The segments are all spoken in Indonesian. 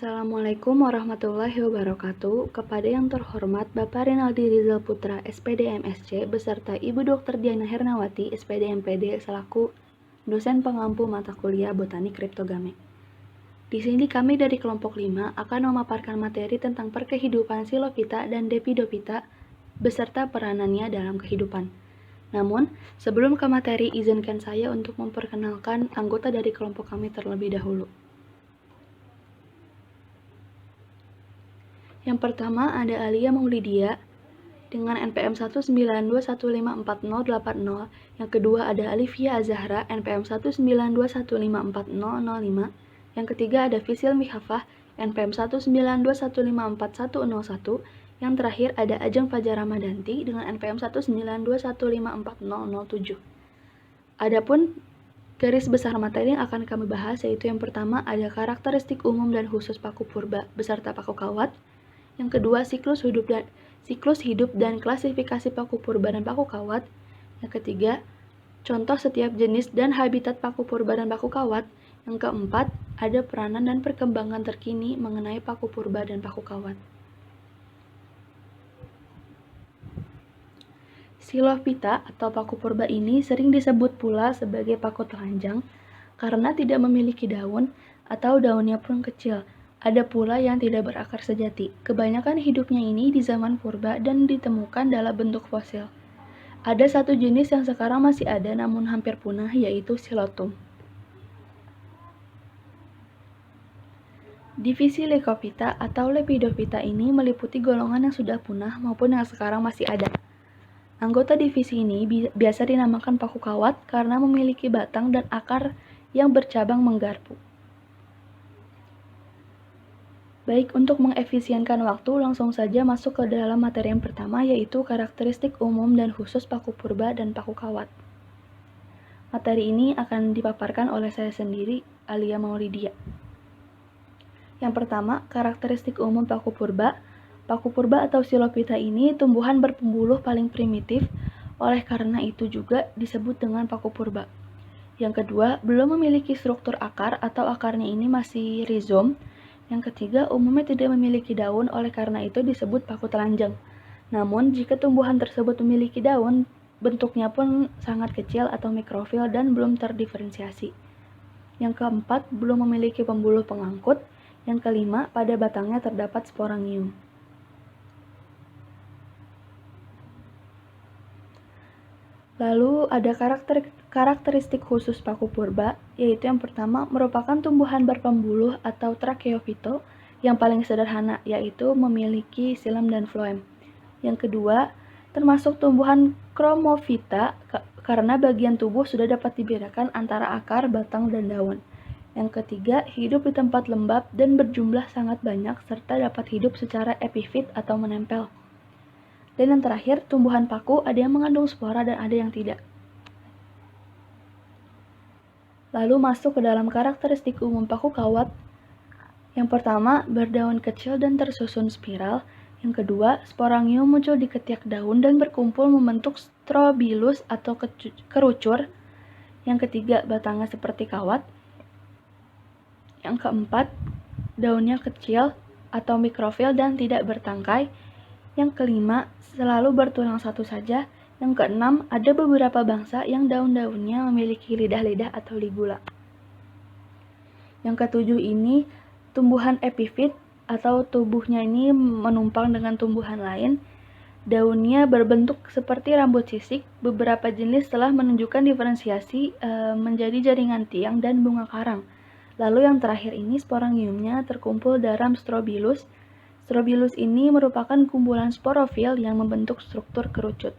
Assalamualaikum warahmatullahi wabarakatuh. Kepada yang terhormat Bapak Rinaldi Rizal Putra, SPD MSc, beserta Ibu Dr. Diana Hernawati, SPD MPD, selaku dosen pengampu mata kuliah Botanik Kriptogame. Di sini kami dari kelompok 5 akan memaparkan materi tentang perkehidupan Silophyta dan Lepidophyta beserta peranannya dalam kehidupan. Namun, sebelum ke materi, izinkan saya untuk memperkenalkan anggota dari kelompok kami terlebih dahulu. Yang pertama ada Alia Maulidia dengan NPM 192154080. Yang kedua ada Alivia Azahra NPM 192154005. Yang ketiga ada Fisil Mihafah NPM 192154101. Yang terakhir ada Ajeng Fajar Ramadanti dengan NPM 192154007. Adapun garis besar materi yang akan kami bahas yaitu yang pertama ada karakteristik umum dan khusus paku purba beserta paku kawat. Yang kedua, siklus hidup dan klasifikasi paku purba dan paku kawat. Yang ketiga, contoh setiap jenis dan habitat paku purba dan paku kawat. Yang keempat, ada peranan dan perkembangan terkini mengenai paku purba dan paku kawat. Silophyta atau paku purba ini sering disebut pula sebagai paku telanjang karena tidak memiliki daun atau daunnya pun kecil. Ada pula yang tidak berakar sejati. Kebanyakan hidupnya ini di zaman purba dan ditemukan dalam bentuk fosil. Ada satu jenis yang sekarang masih ada namun hampir punah, yaitu Silotum. Divisi Leucophyta atau Lepidophyta ini meliputi golongan yang sudah punah maupun yang sekarang masih ada. Anggota divisi ini biasa dinamakan paku kawat karena memiliki batang dan akar yang bercabang menggarpu. Baik, untuk mengefisienkan waktu, langsung saja masuk ke dalam materi yang pertama, yaitu karakteristik umum dan khusus paku purba dan paku kawat. Materi ini akan dipaparkan oleh saya sendiri, Alia Maulidia. Yang pertama, karakteristik umum paku purba. Paku purba atau Silophyta ini tumbuhan berpembuluh paling primitif, oleh karena itu juga disebut dengan paku purba. Yang kedua, belum memiliki struktur akar atau akarnya ini masih rizom. Yang ketiga, umumnya tidak memiliki daun, oleh karena itu disebut paku telanjang. Namun, jika tumbuhan tersebut memiliki daun, bentuknya pun sangat kecil atau mikrofil dan belum terdiferensiasi. Yang keempat, belum memiliki pembuluh pengangkut. Yang kelima, pada batangnya terdapat sporangium. Lalu ada karakteristik khusus paku purba, yaitu yang pertama merupakan tumbuhan berpembuluh atau tracheophyto yang paling sederhana, yaitu memiliki xilem dan floem. Yang kedua, termasuk tumbuhan chromophyta karena bagian tubuh sudah dapat dibedakan antara akar, batang, dan daun. Yang ketiga, hidup di tempat lembab dan berjumlah sangat banyak serta dapat hidup secara epifit atau menempel. Dan yang terakhir, tumbuhan paku ada yang mengandung spora dan ada yang tidak. Lalu masuk ke dalam karakteristik umum paku kawat. Yang pertama, berdaun kecil dan tersusun spiral. Yang kedua, sporangium muncul di ketiak daun dan berkumpul membentuk strobilus atau kerucur. Yang ketiga, batangnya seperti kawat. Yang keempat, daunnya kecil atau mikrofil dan tidak bertangkai. Yang kelima, selalu bertulang satu saja. Yang keenam, ada beberapa bangsa yang daun-daunnya memiliki lidah-lidah atau ligula. Yang ketujuh ini, tumbuhan epifit atau tubuhnya ini menumpang dengan tumbuhan lain. Daunnya berbentuk seperti rambut sisik. Beberapa jenis telah menunjukkan diferensiasi menjadi jaringan tiang dan bunga karang. Lalu yang terakhir ini, sporangiumnya terkumpul dalam strobilus. Strobilus ini merupakan kumpulan sporofil yang membentuk struktur kerucut.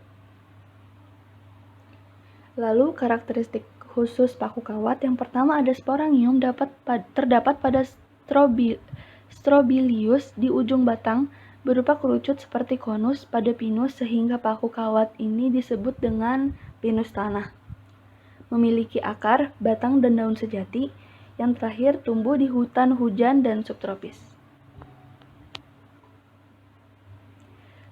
Lalu karakteristik khusus paku kawat, yang pertama ada sporangium terdapat pada strobilius di ujung batang berupa kerucut seperti konus pada pinus sehingga paku kawat ini disebut dengan pinus tanah. Memiliki akar, batang, dan daun sejati. Yang terakhir tumbuh di hutan hujan dan subtropis.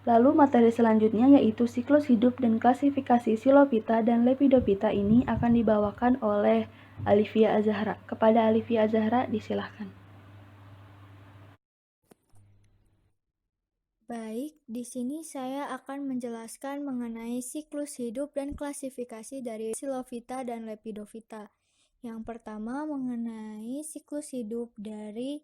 Lalu materi selanjutnya yaitu siklus hidup dan klasifikasi Silophyta dan Lepidophyta ini akan dibawakan oleh Alivia Azahra. Kepada Alivia Azahra disilahkan. Baik, di sini saya akan menjelaskan mengenai siklus hidup dan klasifikasi dari Psilophyta dan Lepidophyta. Yang pertama mengenai siklus hidup dari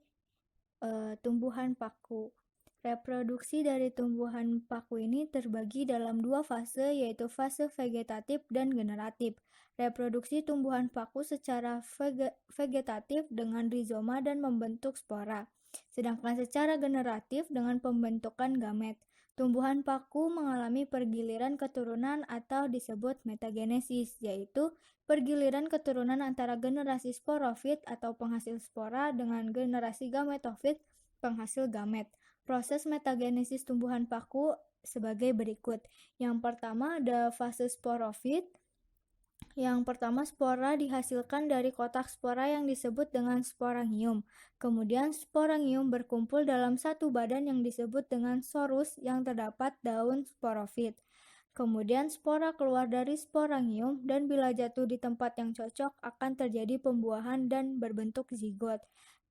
tumbuhan paku. Reproduksi dari tumbuhan paku ini terbagi dalam dua fase, yaitu fase vegetatif dan generatif. Reproduksi tumbuhan paku secara vegetatif dengan rizoma dan membentuk spora, sedangkan secara generatif dengan pembentukan gamet. Tumbuhan paku mengalami pergiliran keturunan atau disebut metagenesis, yaitu pergiliran keturunan antara generasi sporofit atau penghasil spora dengan generasi gametofit penghasil gamet. Proses metagenesis tumbuhan paku sebagai berikut. Yang pertama ada fase sporofit. Yang pertama, spora dihasilkan dari kotak spora yang disebut dengan sporangium. Kemudian sporangium berkumpul dalam satu badan yang disebut dengan sorus yang terdapat daun sporofit. Kemudian spora keluar dari sporangium dan bila jatuh di tempat yang cocok akan terjadi pembuahan dan berbentuk zigot.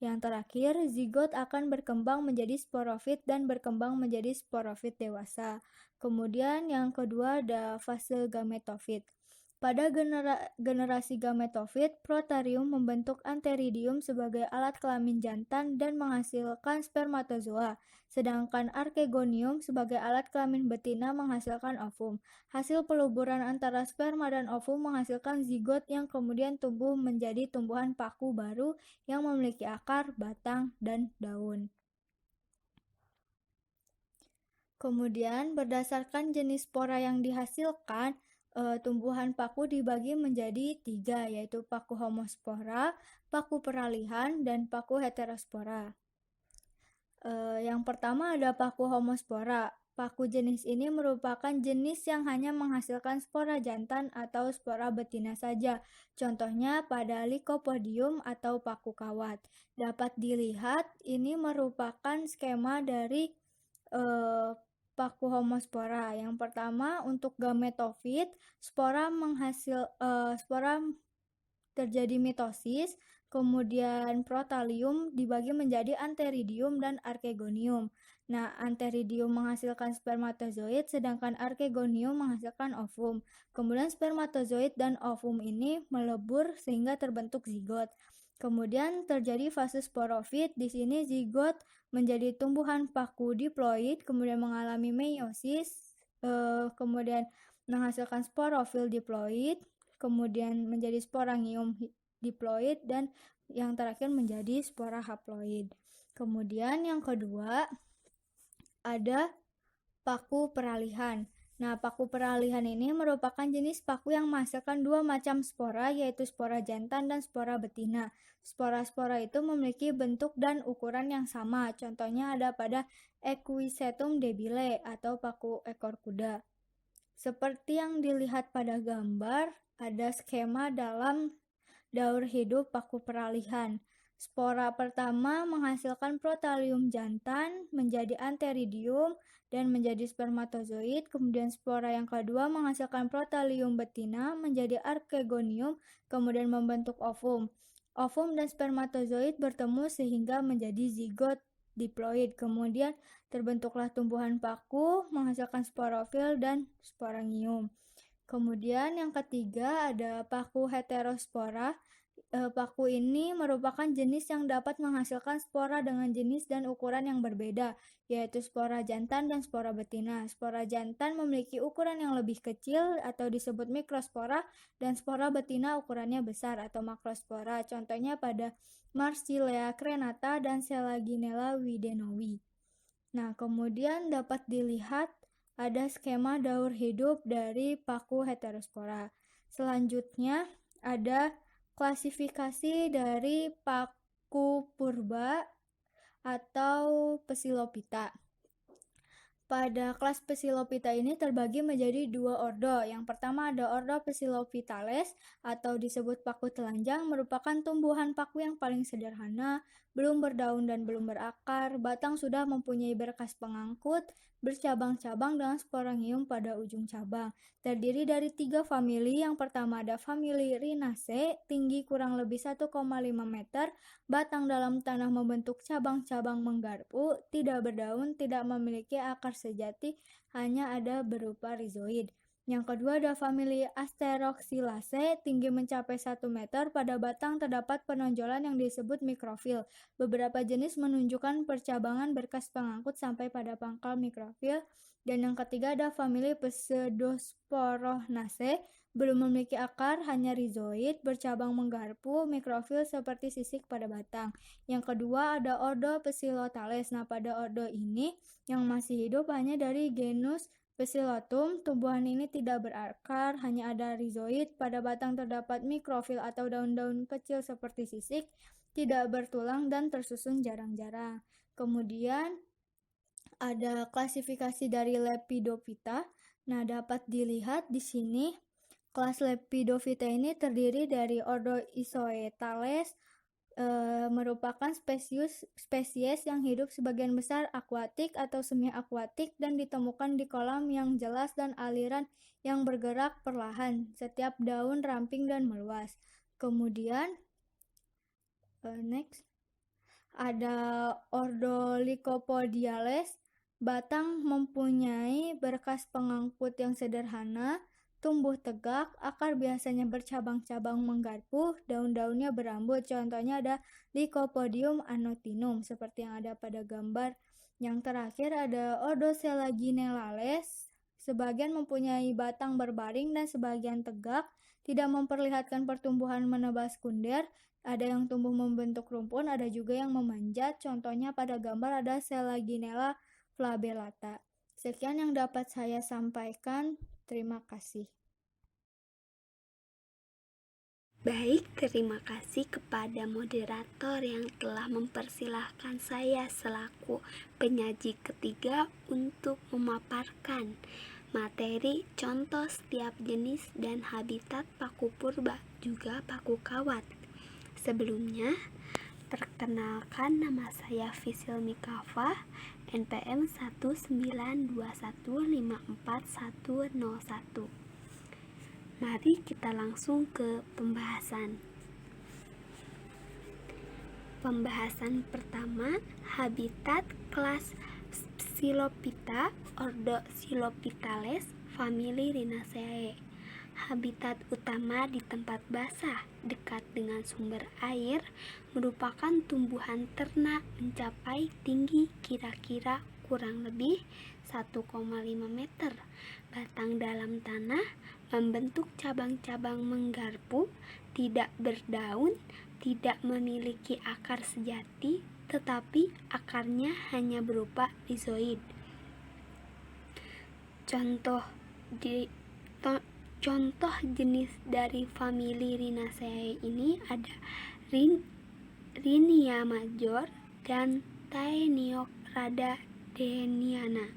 Yang terakhir, zigot akan berkembang menjadi sporofit dan berkembang menjadi sporofit dewasa. Kemudian yang kedua ada fase gametofit. Pada generasi gametofit, protarium membentuk antheridium sebagai alat kelamin jantan dan menghasilkan spermatozoa, sedangkan archegonium sebagai alat kelamin betina menghasilkan ovum. Hasil peluburan antara sperma dan ovum menghasilkan zigot yang kemudian tumbuh menjadi tumbuhan paku baru yang memiliki akar, batang, dan daun. Kemudian berdasarkan jenis spora yang dihasilkan, tumbuhan paku dibagi menjadi 3, yaitu paku homospora, paku peralihan, dan paku heterospora. Yang pertama ada paku homospora. Paku jenis ini merupakan jenis yang hanya menghasilkan spora jantan atau spora betina saja. Contohnya pada Lycopodium atau paku kawat. Dapat dilihat ini merupakan skema dari paku homospora. Yang pertama untuk gametofit, spora terjadi mitosis, kemudian protalium dibagi menjadi antheridium dan archegonium. Nah, antheridium menghasilkan spermatozoid, sedangkan archegonium menghasilkan ovum. Kemudian spermatozoid dan ovum ini melebur sehingga terbentuk zigot. Kemudian terjadi fase sporofit. Di sini zigot menjadi tumbuhan paku diploid, kemudian mengalami meiosis, kemudian menghasilkan sporofil diploid, kemudian menjadi sporangium diploid, dan yang terakhir menjadi spora haploid. Kemudian yang kedua ada paku peralihan. Nah, paku peralihan ini merupakan jenis paku yang menghasilkan dua macam spora, yaitu spora jantan dan spora betina. Spora-spora itu memiliki bentuk dan ukuran yang sama. Contohnya ada pada Equisetum debile atau paku ekor kuda. Seperti yang dilihat pada gambar, ada skema dalam daur hidup paku peralihan. Spora pertama menghasilkan protalium jantan menjadi antheridium dan menjadi spermatozoid. Kemudian spora yang kedua menghasilkan protalium betina menjadi archegonium, kemudian membentuk ovum. Ovum dan spermatozoid bertemu sehingga menjadi zigot diploid. Kemudian terbentuklah tumbuhan paku menghasilkan sporofil dan sporangium. Kemudian yang ketiga ada paku heterospora. Paku ini merupakan jenis yang dapat menghasilkan spora dengan jenis dan ukuran yang berbeda, yaitu spora jantan dan spora betina. Spora jantan memiliki ukuran yang lebih kecil atau disebut mikrospora, dan spora betina ukurannya besar atau makrospora. Contohnya pada Marsilea crenata dan Selaginella widenowi. Nah, kemudian dapat dilihat ada skema daur hidup dari paku heterospora. Selanjutnya ada klasifikasi dari paku purba atau Psilophyta. Pada kelas Psilophyta ini terbagi menjadi dua ordo. Yang pertama ada ordo Psilophytales atau disebut paku telanjang, merupakan tumbuhan paku yang paling sederhana, belum berdaun dan belum berakar, batang sudah mempunyai berkas pengangkut, bercabang-cabang dengan sporangium pada ujung cabang. Terdiri dari 3 famili. Yang pertama ada famili Rhinaceae, tinggi kurang lebih 1,5 meter, batang dalam tanah membentuk cabang-cabang menggarpu, tidak berdaun, tidak memiliki akar sejati, hanya ada berupa rhizoid. Yang kedua ada famili Asteroxylaceae, tinggi mencapai 1 meter, pada batang terdapat penonjolan yang disebut mikrofil. Beberapa jenis menunjukkan percabangan berkas pengangkut sampai pada pangkal mikrofil. Dan yang ketiga ada famili Pseudosporonaceae, belum memiliki akar, hanya rhizoid, bercabang menggarpu, mikrofil seperti sisik pada batang. Yang kedua ada ordo Psilothales. Nah, pada ordo ini yang masih hidup hanya dari genus Psilotum. Tumbuhan ini tidak berakar, hanya ada rhizoid. Pada batang terdapat mikrofil atau daun-daun kecil seperti sisik, tidak bertulang dan tersusun jarang-jarang. Kemudian ada klasifikasi dari Lepidophyta. Nah, dapat dilihat di sini kelas Lepidophyta ini terdiri dari ordo Isoetales, merupakan spesies yang hidup sebagian besar akuatik atau semi-akuatik dan ditemukan di kolam yang jelas dan aliran yang bergerak perlahan. Setiap daun ramping dan meluas. Kemudian next ada ordo Lycopodiales. Batang mempunyai berkas pengangkut yang sederhana, tumbuh tegak, akar biasanya bercabang-cabang menggarpu, daun-daunnya berambut. Contohnya ada Lycopodium anotinum seperti yang ada pada gambar. Yang terakhir ada ordo Selaginellales. Sebagian mempunyai batang berbaring dan sebagian tegak, tidak memperlihatkan pertumbuhan menebas kunder. Ada yang tumbuh membentuk rumpun, ada juga yang memanjat. Contohnya pada gambar ada Selaginella flabellata. Sekian yang dapat saya sampaikan. Terima kasih. Baik, terima kasih kepada moderator yang telah mempersilahkan saya selaku penyaji ketiga untuk memaparkan materi contoh setiap jenis dan habitat paku purba, juga paku kawat. Sebelumnya, perkenalkan, nama saya Fisil Mikafah, NPM 192154101. Mari kita langsung ke pembahasan. Pembahasan pertama, habitat kelas Psilophyta, ordo Psilophytales, famili Rhinaceae. Habitat utama di tempat basah, dekat dengan sumber air, merupakan tumbuhan ternak mencapai tinggi kira-kira kurang lebih 1,5 meter. Batang dalam tanah membentuk cabang-cabang menggarpu, tidak berdaun, tidak memiliki akar sejati, tetapi akarnya hanya berupa rhizoid. Contoh jenis dari famili Rhinaceae ini ada Rhinia major dan Taeniocrada dehniana.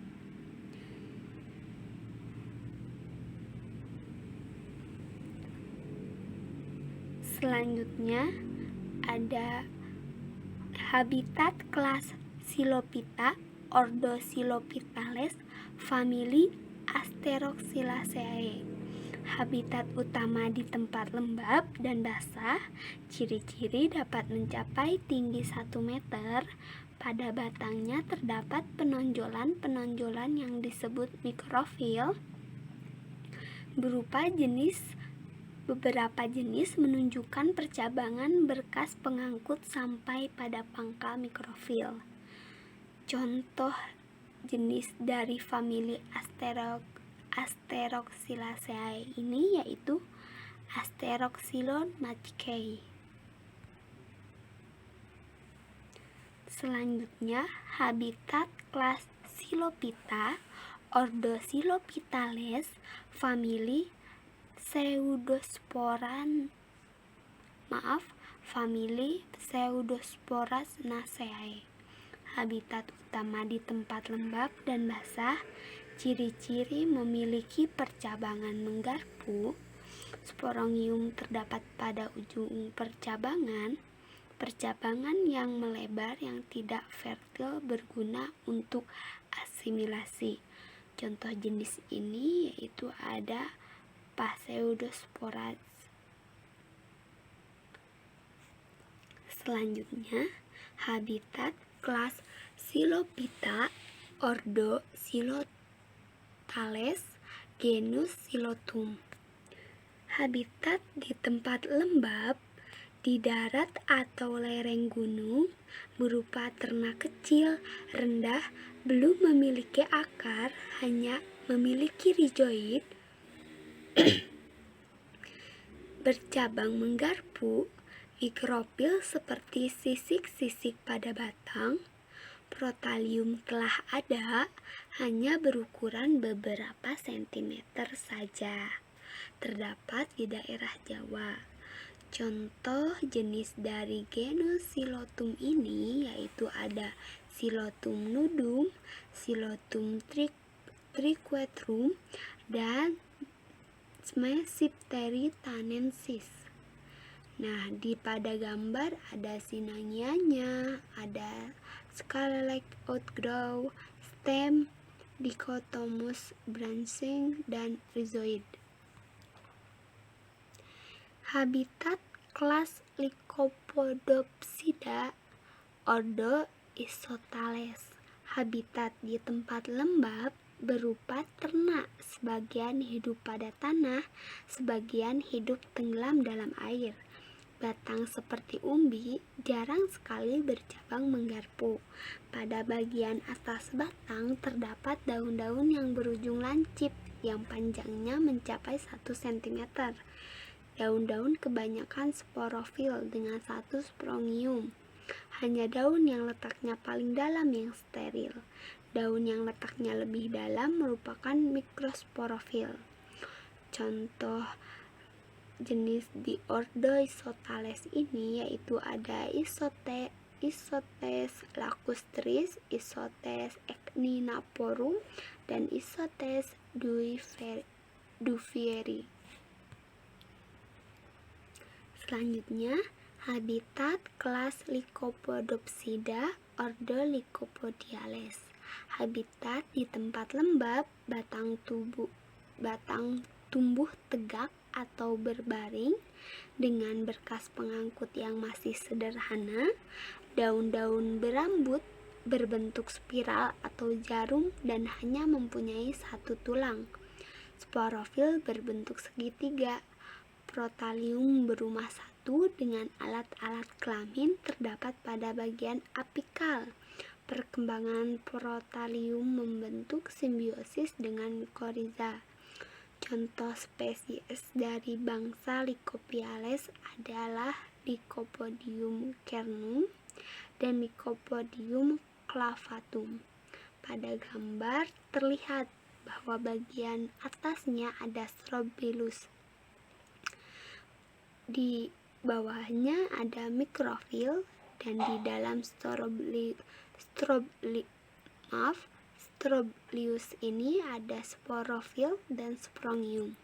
Selanjutnya ada habitat kelas Psilophyta, ordo Psilophytales, famili Asteroxylaceae. Habitat utama di tempat lembab dan basah, ciri-ciri dapat mencapai tinggi 1 meter. Pada batangnya terdapat penonjolan-penonjolan yang disebut mikrofil. Beberapa jenis menunjukkan percabangan berkas pengangkut sampai pada pangkal mikrofil. Contoh jenis dari famili Asteroxylaceae ini yaitu Asteroxylon macichei. Selanjutnya, habitat kelas Psilophyta, ordo Psilophytales, famili Pseudosporonaceae. Habitat utama di tempat lembab dan basah, ciri-ciri memiliki percabangan menggarpu, sporangium terdapat pada ujung percabangan, percabangan yang melebar yang tidak fertil berguna untuk asimilasi. Contoh jenis ini yaitu ada Pseudosporas. Selanjutnya, habitat kelas Psilophyta, ordo Psilothales, genus Psilothum. Habitat di tempat lembab, di darat atau lereng gunung, berupa ternak kecil, rendah, belum memiliki akar, hanya memiliki rizoid, bercabang menggarpu, mikrofil seperti sisik-sisik pada batang. Protalium telah ada, hanya berukuran beberapa sentimeter saja. Terdapat di daerah Jawa. Contoh jenis dari genus Psilothum ini yaitu ada Psilothum nudum, Psilothum triquetrum, dan Smecipteri thanensis. Nah, pada gambar ada sinangianya, ada scarlet outgrow, stem, dichotomous branching, dan rhizoid. Habitat kelas Lycopodopsida, ordo Isothales. Habitat di tempat lembab, berupa ternak, sebagian hidup pada tanah, sebagian hidup tenggelam dalam air. Batang seperti umbi, jarang sekali bercabang menggarpu. Pada bagian atas batang terdapat daun-daun yang berujung lancip, yang panjangnya mencapai 1 cm. Daun-daun kebanyakan sporofil dengan 1 sprongium. Hanya daun yang letaknya paling dalam yang steril. Daun yang letaknya lebih dalam merupakan mikrosporofil. Contoh jenis di ordo Isothales ini yaitu ada Isothes lacustris, Isothes echinophorum, dan Isothes duvieri. Selanjutnya, habitat kelas Lycopodopsida, ordo Lycopodiales. Habitat di tempat lembab, batang tumbuh tegak atau berbaring dengan berkas pengangkut yang masih sederhana, daun-daun berambut, berbentuk spiral atau jarum dan hanya mempunyai 1 tulang. Sporofil berbentuk segitiga. Protalium berumah 1 dengan alat-alat kelamin terdapat pada bagian apikal. Perkembangan protalium membentuk simbiosis dengan mikoriza. Contoh spesies dari bangsa Lycopodiales adalah Lycopodium kernum dan Lycopodium clavatum. Pada gambar terlihat bahwa bagian atasnya ada strobilus. Di bawahnya ada mikrofil dan di dalam Strobilius ini ada sporofil dan sprongium.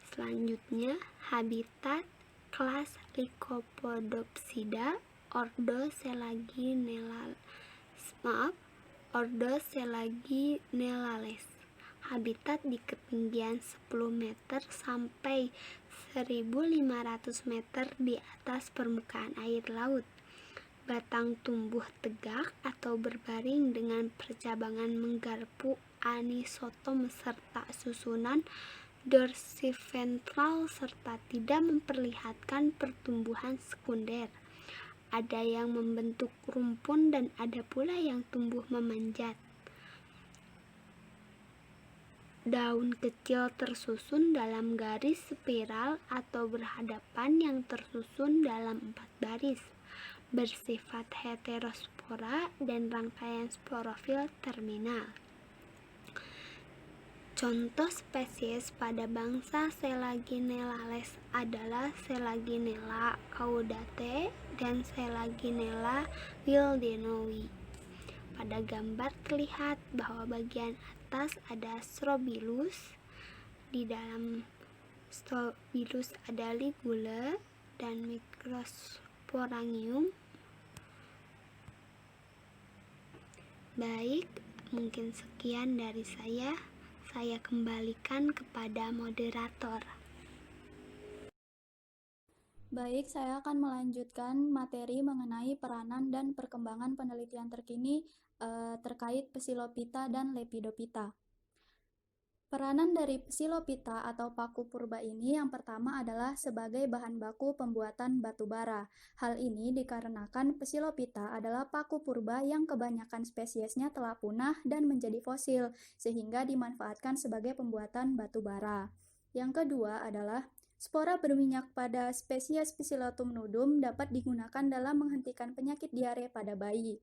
Selanjutnya, habitat kelas Lycopodopsida, ordo Selaginellales. Habitat di ketinggian 10 meter sampai 1.500 meter di atas permukaan air laut. Batang tumbuh tegak atau berbaring dengan percabangan menggarpu anisotom serta susunan dorsiventral serta tidak memperlihatkan pertumbuhan sekunder. Ada yang membentuk rumpun dan ada pula yang tumbuh memanjat. Daun kecil tersusun dalam garis spiral atau berhadapan yang tersusun dalam 4 baris. Bersifat heterospora dan rangkaian sporofil terminal. Contoh spesies pada bangsa Selaginellales adalah Selaginella caudate dan Selaginella wildenowii. Pada gambar terlihat bahwa bagian atas ada strobilus, di dalam strobilus ada ligula, dan mikrosporangium. Baik, mungkin sekian dari saya. Saya kembalikan kepada moderator. Baik, saya akan melanjutkan materi mengenai peranan dan perkembangan penelitian terkini terkait Psilophyta dan Lepidophyta. Peranan dari Psilophyta atau paku purba ini yang pertama adalah sebagai bahan baku pembuatan batu bara. Hal ini dikarenakan Psilophyta adalah paku purba yang kebanyakan spesiesnya telah punah dan menjadi fosil, sehingga dimanfaatkan sebagai pembuatan batu bara. Yang kedua adalah spora berminyak pada spesies Psilotum nudum dapat digunakan dalam menghentikan penyakit diare pada bayi.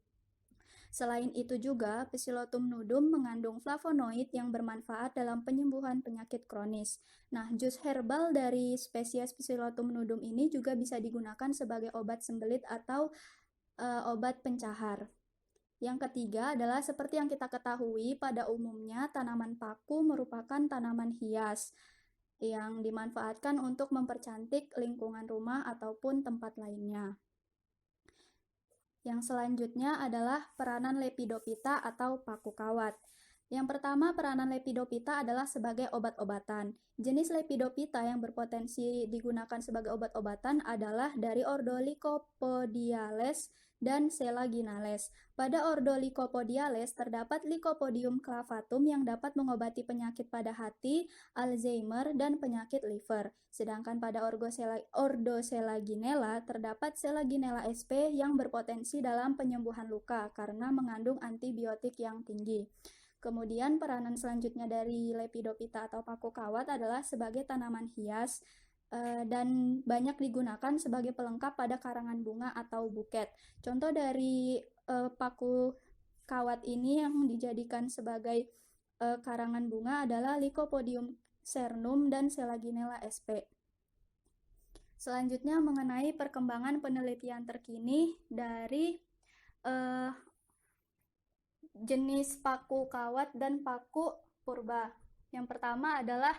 Selain itu juga, Psilotum nudum mengandung flavonoid yang bermanfaat dalam penyembuhan penyakit kronis. Nah, jus herbal dari spesies Psilotum nudum ini juga bisa digunakan sebagai obat sembelit atau obat pencahar. Yang ketiga adalah seperti yang kita ketahui, pada umumnya tanaman paku merupakan tanaman hias yang dimanfaatkan untuk mempercantik lingkungan rumah ataupun tempat lainnya. Yang selanjutnya adalah peranan Lepidophyta atau paku kawat. Yang pertama, peranan Lepidophyta adalah sebagai obat-obatan. Jenis Lepidophyta yang berpotensi digunakan sebagai obat-obatan adalah dari ordo Lycopodiales dan Selaginales. Pada ordo Lycopodiales terdapat Lycopodium clavatum yang dapat mengobati penyakit pada hati, Alzheimer, dan penyakit liver. Sedangkan pada ordo Selaginella terdapat Selaginella sp yang berpotensi dalam penyembuhan luka karena mengandung antibiotik yang tinggi. Kemudian peranan selanjutnya dari Lepidophyta atau paku kawat adalah sebagai tanaman hias dan banyak digunakan sebagai pelengkap pada karangan bunga atau buket. Contoh dari paku kawat ini yang dijadikan sebagai karangan bunga adalah Lycopodium cernum dan Selaginella sp. Selanjutnya mengenai perkembangan penelitian terkini dari jenis paku kawat dan paku purba. Yang pertama adalah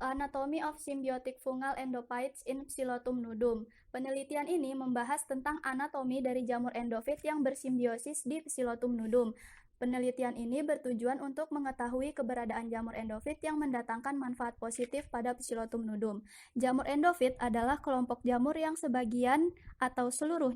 Anatomy of Symbiotic Fungal Endophytes in Psilotum nudum. Penelitian ini membahas tentang anatomi dari jamur endofit yang bersimbiosis di Psilotum nudum. Penelitian ini bertujuan untuk mengetahui keberadaan jamur endofit yang mendatangkan manfaat positif pada Psilotum nudum. Jamur endofit adalah kelompok jamur yang sebagian atau seluruh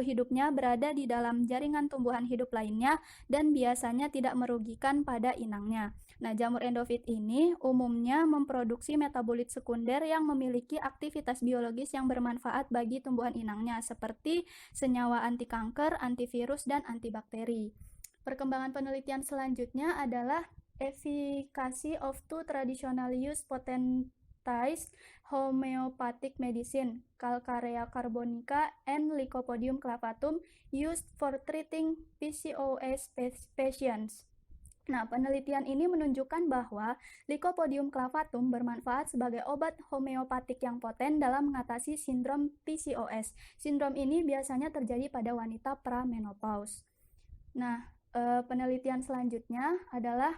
hidupnya berada di dalam jaringan tumbuhan hidup lainnya dan biasanya tidak merugikan pada inangnya. Nah, jamur endofit ini umumnya memproduksi metabolit sekunder yang memiliki aktivitas biologis yang bermanfaat bagi tumbuhan inangnya, seperti senyawa anti kanker, antivirus, dan antibakteri. Perkembangan penelitian selanjutnya adalah efficacy of two traditional use potentized homeopathic medicine, Calcarea carbonica and Lycopodium clavatum, used for treating PCOS patients. Nah, penelitian ini menunjukkan bahwa Lycopodium clavatum bermanfaat sebagai obat homeopatik yang poten dalam mengatasi sindrom PCOS. Sindrom ini biasanya terjadi pada wanita pramenopause. Nah, penelitian selanjutnya adalah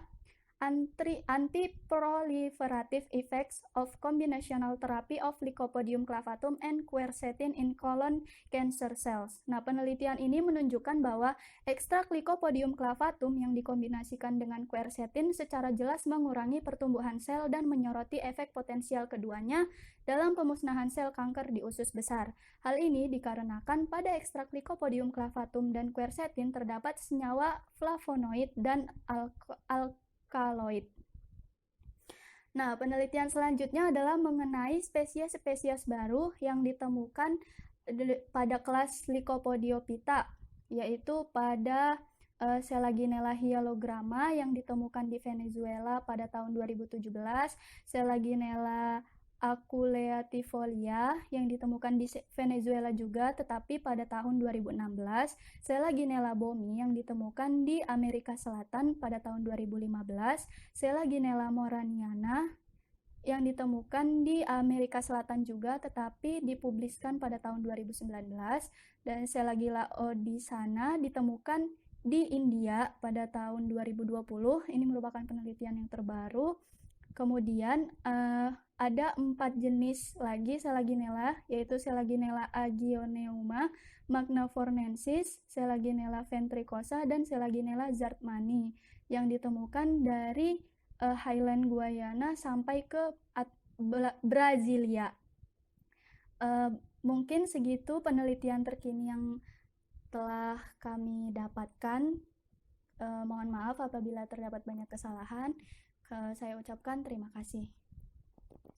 anti-proliferative effects of combinational therapy of Lycopodium clavatum and quercetin in colon cancer cells. Nah, penelitian ini menunjukkan bahwa ekstrak Lycopodium clavatum yang dikombinasikan dengan quercetin secara jelas mengurangi pertumbuhan sel dan menyoroti efek potensial keduanya dalam pemusnahan sel kanker di usus besar. Hal ini dikarenakan pada ekstrak Lycopodium clavatum dan quercetin terdapat senyawa flavonoid dan alkaloid. Nah, penelitian selanjutnya adalah mengenai spesies-spesies baru yang ditemukan pada kelas Lycopodiophyta, yaitu pada Selaginella hyalogramma yang ditemukan di Venezuela pada tahun 2017, Selaginella aculeatifolia yang ditemukan di Venezuela juga tetapi pada tahun 2016, Selaginella bomi yang ditemukan di Amerika Selatan pada tahun 2015, Selaginella moraniana yang ditemukan di Amerika Selatan juga tetapi dipubliskan pada tahun 2019, dan Selaginella odisana ditemukan di India pada tahun 2020. Ini merupakan penelitian yang terbaru. Kemudian ada 4 jenis lagi Selaginella, yaitu Selaginella agioneuma, magnafornensis, Selaginella ventricosa, dan Selaginella zartmani yang ditemukan dari Highland Guayana sampai ke Brasilia. Mungkin segitu penelitian terkini yang telah kami dapatkan. Mohon maaf apabila terdapat banyak kesalahan. Saya ucapkan terima kasih.